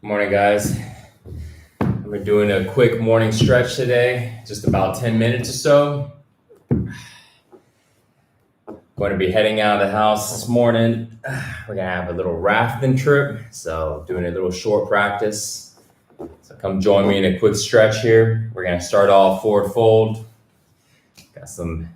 Morning, guys. We're doing a quick morning stretch today, just about 10 minutes or so. Going to be heading out of the house this morning. We're gonna have a little rafting trip, so doing a little short practice. So come join me in a quick stretch here. We're gonna start off forward fold. Got some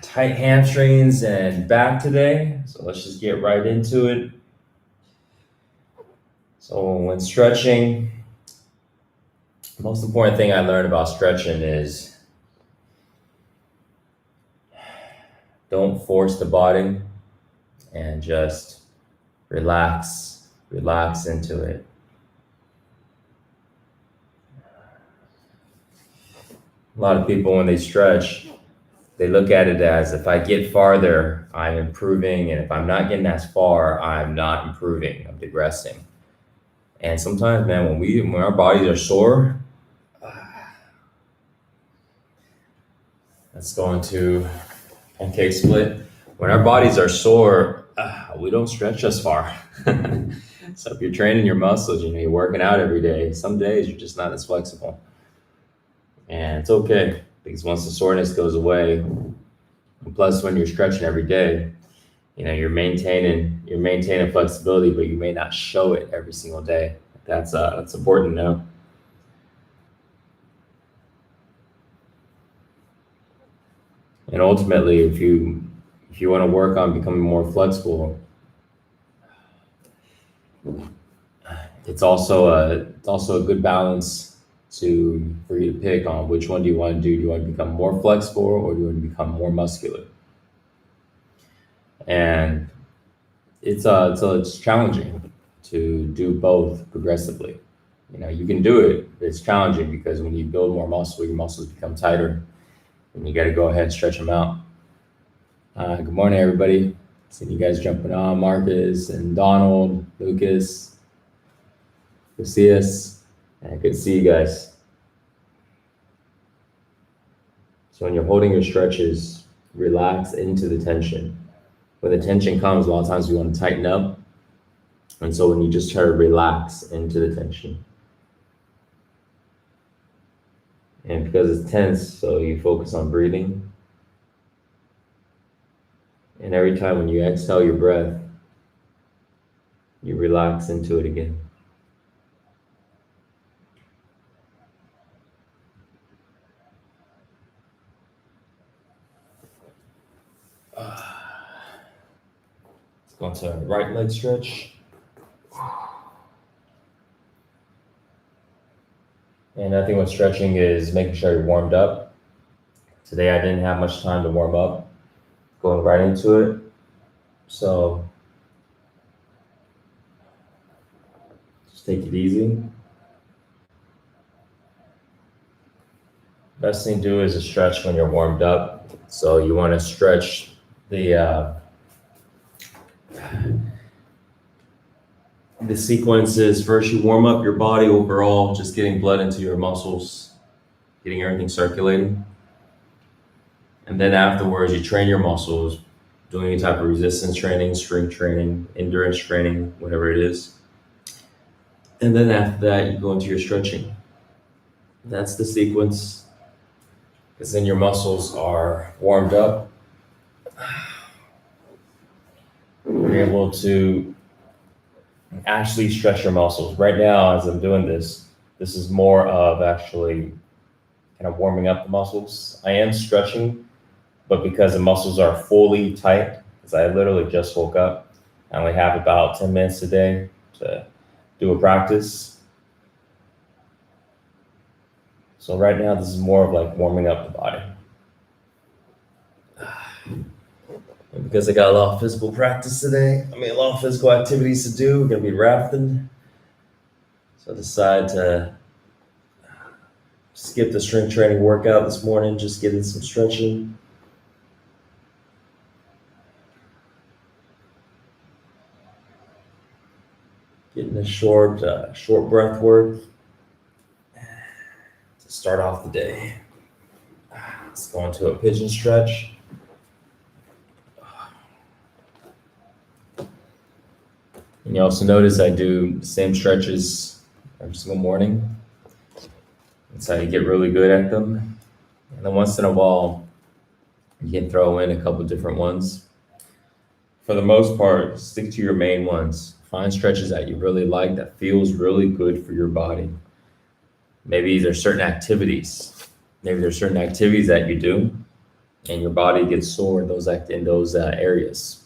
tight hamstrings and back today, so let's just get right into it. So when stretching, the most important thing I learned about stretching is don't force the body and just relax into it. A lot of people, when they stretch, they look at it as if I get farther, I'm improving, and if I'm not getting as far, I'm not improving, I'm digressing. And sometimes, man, when our bodies are sore, let's go into pancake split. When our bodies are sore, we don't stretch as far. So if you're training your muscles, you're working out every day, some days you're just not as flexible. And it's okay, because once the soreness goes away, and plus when you're stretching every day, you're maintaining flexibility, but you may not show it every single day. That's important to know. And ultimately, if you want to work on becoming more flexible, it's also a good balance for you to pick on which one do you want to do. Do you want to become more flexible, or do you want to become more muscular? And it's challenging to do both progressively. You can do it, but it's challenging because when you build more muscle, your muscles become tighter, and you got to go ahead and stretch them out. Good morning, everybody. Seeing you guys jumping on, Marcus and Donald, Lucas, Lucius. Good to see you guys. So when you're holding your stretches, relax into the tension. When the tension comes, a lot of times we want to tighten up. And so when you just try to relax into the tension. And because it's tense, so you focus on breathing. And every time when you exhale your breath, you relax into it again. Let's go into right leg stretch. And I think what stretching is making sure you're warmed up. Today I didn't have much time to warm up, going right into it. So just take it easy. Best thing to do is to stretch when you're warmed up. So you want to stretch the sequences. First, you warm up your body overall, just getting blood into your muscles, getting everything circulating. And then afterwards, you train your muscles, doing any type of resistance training, strength training, endurance training, whatever it is. And then after that, you go into your stretching. That's the sequence, because then your muscles are warmed up. You're able to actually stretch your muscles. Right now, as I'm doing this is more of actually kind of warming up the muscles. I am stretching, but because the muscles are fully tight, because I literally just woke up, I only have about 10 minutes a day to do a practice. So right now, this is more of like warming up the body. And because I got a lot of physical practice today, a lot of physical activities to do, we're gonna be rafting. So I decided to skip the strength training workout this morning, just getting some stretching. Getting a short breath work to start off the day. Let's go into a pigeon stretch. And you also notice I do the same stretches every single morning. That's how you get really good at them. And then once in a while, you can throw in a couple different ones. For the most part, stick to your main ones. Find stretches that you really like that feels really good for your body. Maybe there's certain activities. Maybe there's certain activities that you do, and your body gets sore in those areas.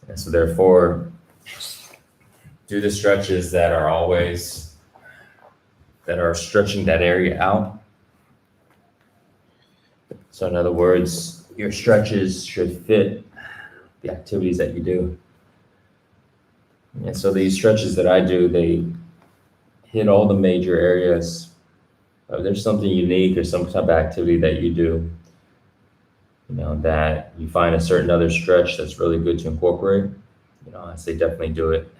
And so therefore, do the stretches that are stretching that area out. So in other words, your stretches should fit the activities that you do. And so these stretches that I do, they hit all the major areas. There's something unique or some type of activity that you do, that you find a certain other stretch that's really good to incorporate, I say definitely do it.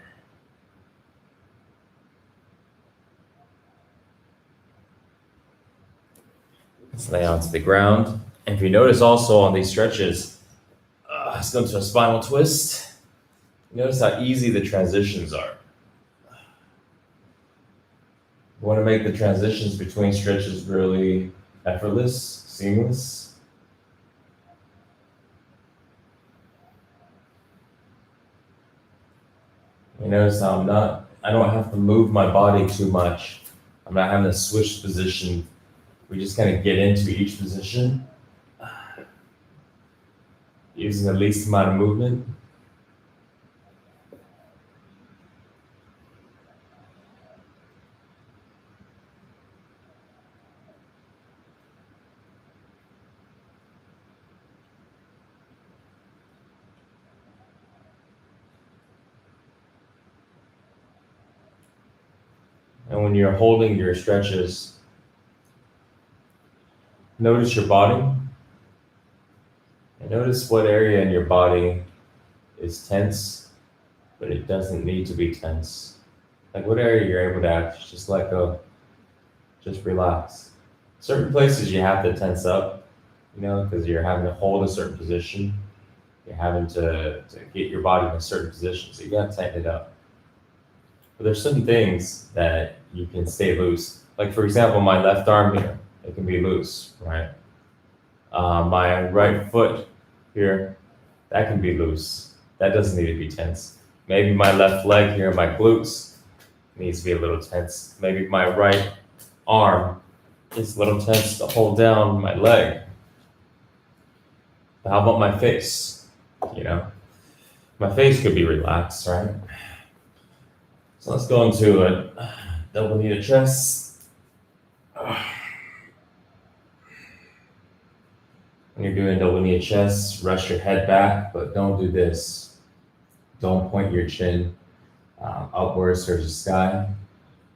Let's lay onto the ground. And if you notice also on these stretches, let's go to a spinal twist. Notice how easy the transitions are. You want to make the transitions between stretches really effortless, seamless. You notice how I don't have to move my body too much. I'm not having to switch position. We just kind of get into each position using the least amount of movement. And when you're holding your stretches, notice your body. And notice what area in your body is tense, but it doesn't need to be tense. Like what area you're able to actually just let go, just relax. Certain places you have to tense up, because you're having to hold a certain position. You're having to get your body in a certain position, so you gotta tighten it up. But there's some things that you can stay loose. Like for example, my left arm here, it can be loose, right? My right foot here, that can be loose. That doesn't need to be tense. Maybe my left leg here, my glutes, needs to be a little tense. Maybe my right arm is a little tense to hold down my leg. But how about my face? My face could be relaxed, right? So let's go into a double knee to chest. When you're doing double knee to chest, rest your head back, but don't do this. Don't point your chin upwards towards the sky.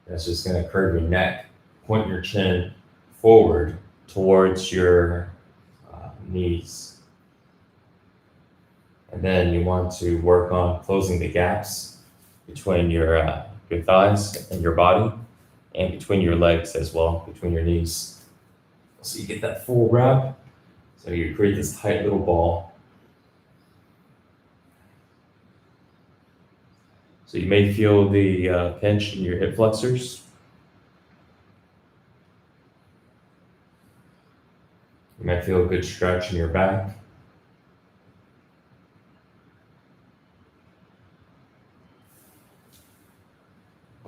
That's just going to curve your neck. Point your chin forward towards your knees. And then you want to work on closing the gaps between your thighs and your body, and between your legs as well, between your knees. So you get that full wrap. So you create this tight little ball. So you may feel the pinch in your hip flexors. You might feel a good stretch in your back.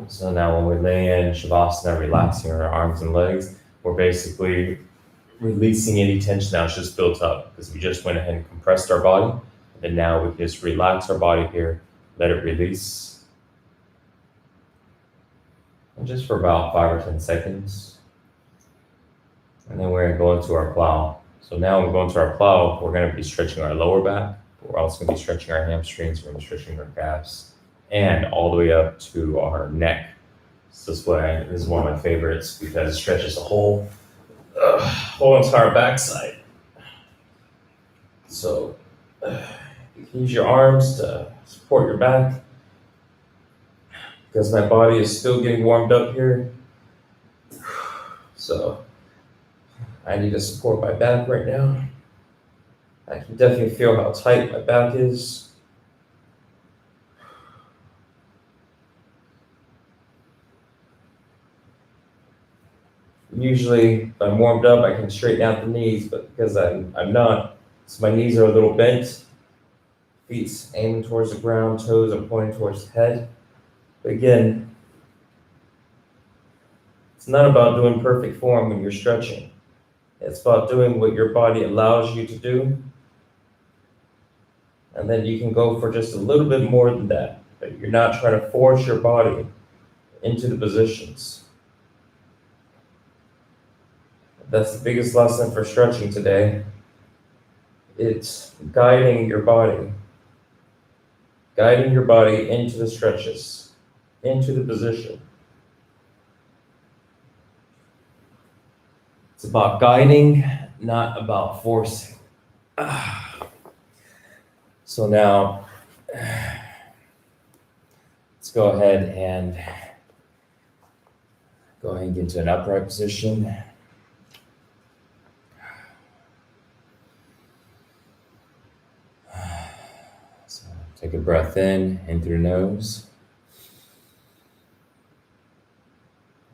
So now when we lay in Shavasana, relaxing our arms and legs, we're basically releasing any tension that's just built up because we just went ahead and compressed our body. And now we can just relax our body here, let it release. And just for about 5 or 10 seconds. And then we're going to go into our plow. So now when we go into our plow, we're going to be stretching our lower back. We're also going to be stretching our hamstrings. We're going to be stretching our calves. And all the way up to our neck. So this is one of my favorites because it stretches the whole entire backside. So you can use your arms to support your back because my body is still getting warmed up here. So I need to support my back right now. I can definitely feel how tight my back is. Usually, if I'm warmed up, I can straighten out the knees, but because I'm not, so my knees are a little bent, feet's aiming towards the ground, toes are pointing towards the head. But again, it's not about doing perfect form when you're stretching. It's about doing what your body allows you to do. And then you can go for just a little bit more than that. But you're not trying to force your body into the positions. That's the biggest lesson for stretching today. It's guiding your body into the stretches, into the position. It's about guiding, not about forcing. So now, let's go ahead and get into an upright position. So take a breath in through the nose,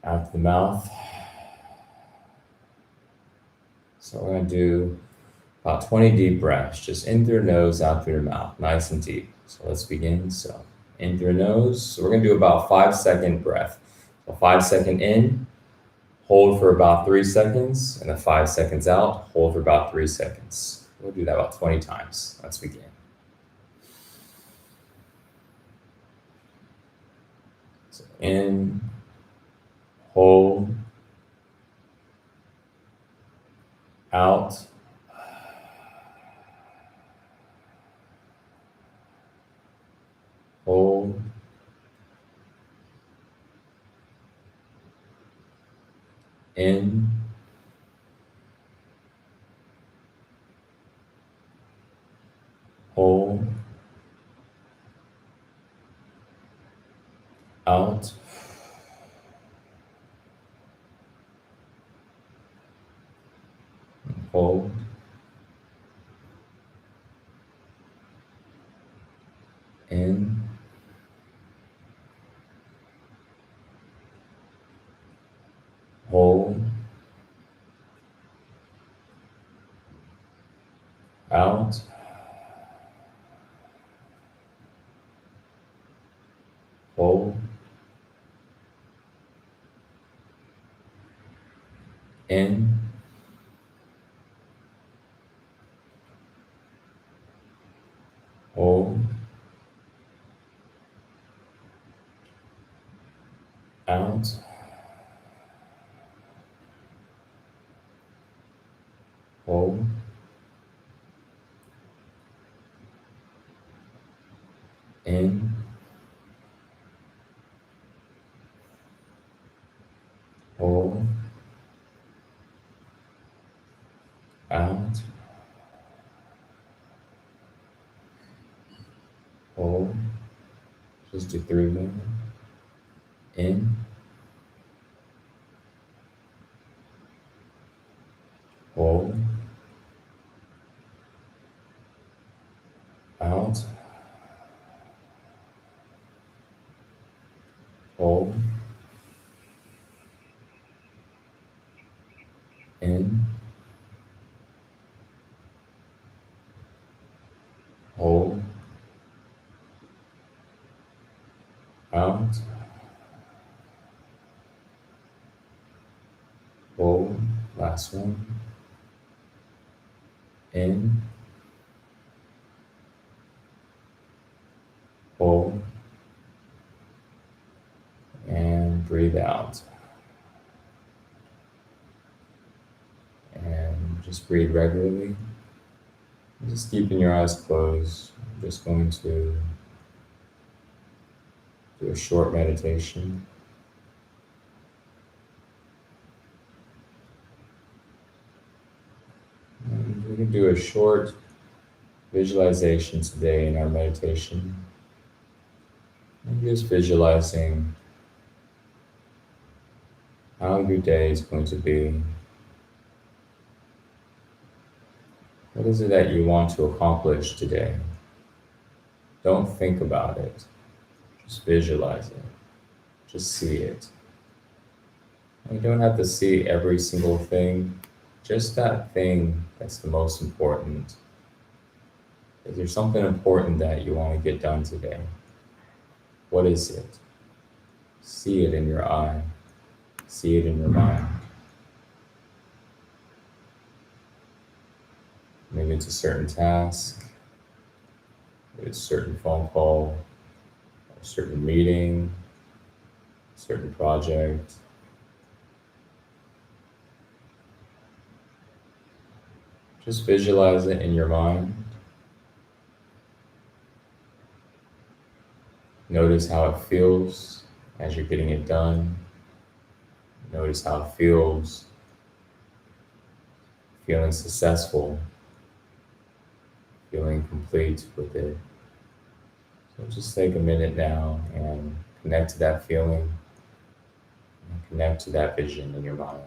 out the mouth. So we're going to do about 20 deep breaths, just in through the nose, out through the mouth, nice and deep. So let's begin. So in through the nose. So we're going to do about 5-second breath. So 5-second in, hold for about 3 seconds, and then 5 seconds out, hold for about 3 seconds. We'll do that about 20 times. Let's begin. So in, hold, out, hold, in, hold, out, hold, in, hold, out, hold, in, hold, out, hold, in, hold, out, hold. Just do 3 more. In, hold, out, hold, in, hold, out, hold. Last one. In, hold, and breathe out. And just breathe regularly. Just keeping your eyes closed. I'm just going to do a short meditation. And we can do a short visualization today in our meditation. And just visualizing how your day is going to be. What is it that you want to accomplish today? Don't think about it. Just visualize it. Just see it. You don't have to see every single thing, just that thing that's the most important. Is there something important that you want to get done today? What is it? See it in your eye, see it in your mind. Maybe it's a certain task, maybe it's a certain phone call, a certain meeting, a certain project. Just visualize it in your mind. Notice how it feels as you're getting it done. Notice how it feels feeling successful, feeling complete with it. So just take a minute now and connect to that feeling and connect to that vision in your mind.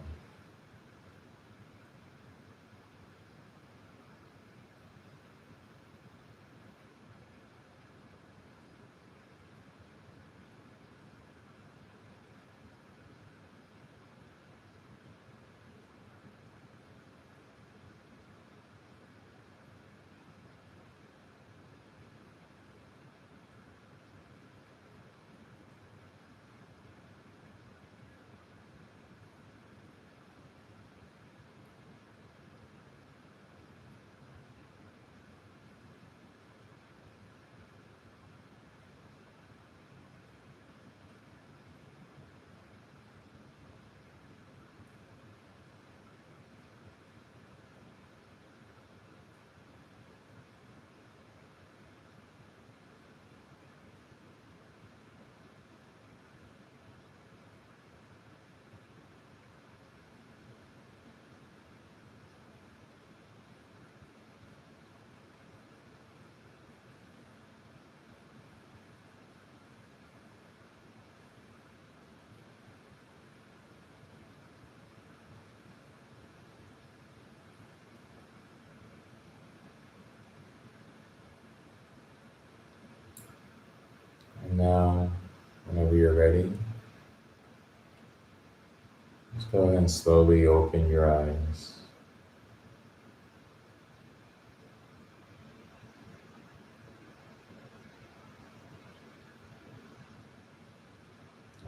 And now, whenever you're ready, just go ahead and slowly open your eyes.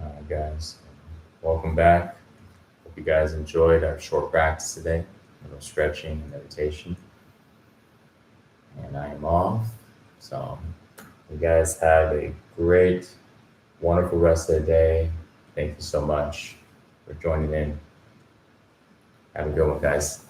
All right, guys, welcome back. Hope you guys enjoyed our short practice today, a little stretching and meditation. And I am off. So, you guys have a great, wonderful rest of the day. Thank you so much for joining in. Have a good one, guys.